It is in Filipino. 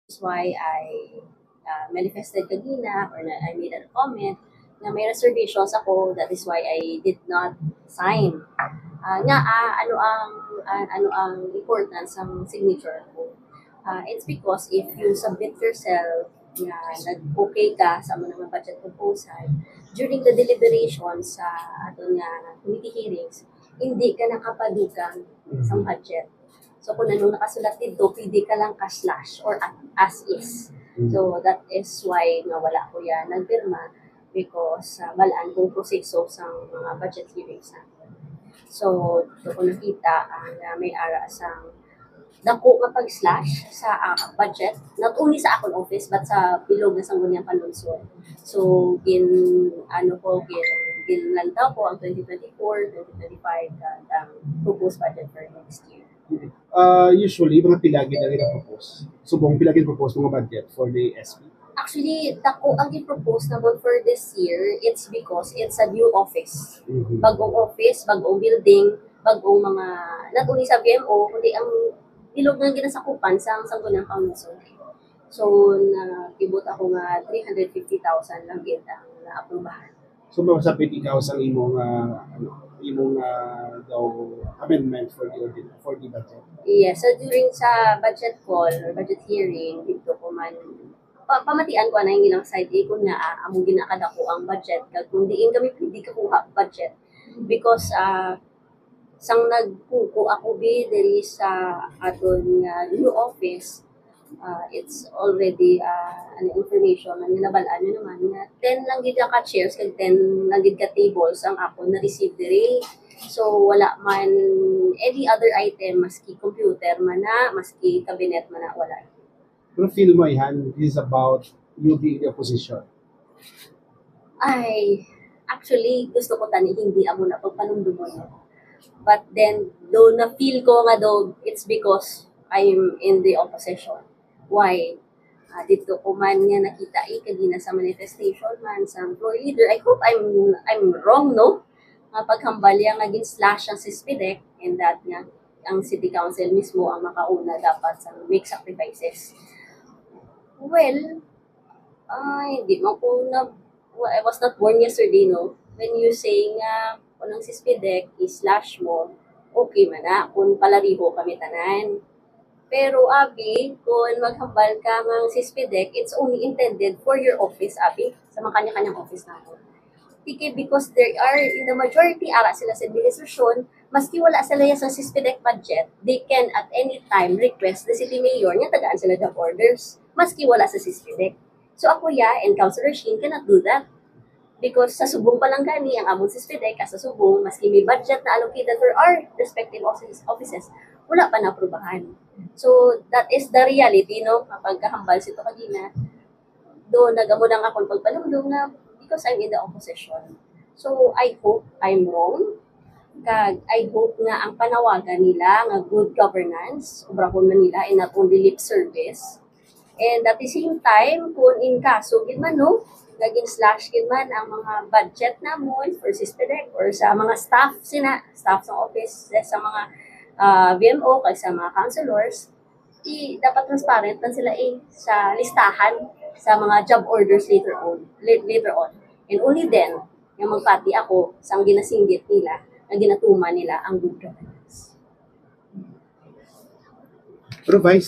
That's why I manifested kanina or I made a comment na may reservations ako. That is why I did not sign. Ano ang importance ng signature ko? It's because if you submit yourself na nag-okay ka sa mga budget proposal, during the deliberations sa ato nga committee hearings, hindi ka nakapadugang sa budget. So kung anong nakasulat dito, pwede ka lang ka-slash or as is. So that is why nawala ko yan nagpirma because malaan kong proseso sa mga budget hearings natin. So ko nakita may ara sa dako nga pag-slash sa budget, not only sa akong office but sa bilog na sangguniang panunsod. So ginlantaw ko ang 2024, 2025 ang proposed budget for next year. Usually, mga pilagi na rin ang propose. Subong pilagi propose mga budget for the SP. Actually, dako ang i-propose na for this year, it's because it's a new office. Mm-hmm. Bagong office, bagong building, bagong mga, not only sa BMO, kundi ang ilog ng ginasakupan sa sangguniang panunsod. So, nakibot ako nga 350,000 lang yun ang na-aprobahan. So, masapit ikaw sa imong daw amendment for the budget. Yes, so during sa budget call or budget hearing, dito ko man pamatian ko na yung ilang side kung nga among ginakada ko ang budget kag kung diin kami pwede ka kuha budget because sang nagkuko ako diri sa aton new office, it's already an information na nilabalaan nyo naman nga 10 lang gid ka chairs kag 10 lang gid ka tables ang ako na receive diri. So wala man any other item maski computer man na maski cabinet man na wala. Pero feel mo yan, this is about you being the opposition. Ay, actually gusto ko tani hindi amo na pagpanumdumon. But then do na feel ko nga it's because I'm in the opposition. Why? Dito ko man nga nakita kanina sa manifestation man sa floor leader. I hope I'm wrong, no? Paghambal yang naging slash ang SISPIDEC and that nga ang city council mismo ang makauna dapat sa make sacrifices. Well, hindi man ko I was not born yesterday, no? When you say nga kung ang SISPIDEC is-slash mo, okay man na, kung palariho kami tanan. Pero abi, kung maghambal ka ng SISPIDEC, it's only intended for your office, abi, sa mga kanya-kanyang office natin. Because there are, in the majority, ara sila sa administrasyon, maski wala sila sa SISPIDEC budget, they can at any time request the city mayor nga tagaan sila job orders, maski wala sa SISPIDEC. So ako and Councilor Sheen cannot do that. Because sa subong pa lang gani, ang among SISPIDEC sa subong, maski may budget na allocated for our respective offices, wala pa na aprobahan. So that is the reality, no? Kapag kahambal sito kanina, doon nagamo lang akong pagpalumdum na because I'm in the opposition. So, I hope I'm wrong. Kag, I hope nga ang panawagan nila nga good governance, obrahon man nila and not only lip service. And at the same time, kung in kaso, man, no, naging slash man ang mga budget namon for SISPIDEC or sa mga staff sa office, sa mga VMO, kay sa mga councilors, dapat transparent man sila sa listahan sa mga job orders later on. And only then, yung magpati ako sa ginasinggit nila, ang ginatuman nila ang good governance. Pero Vice,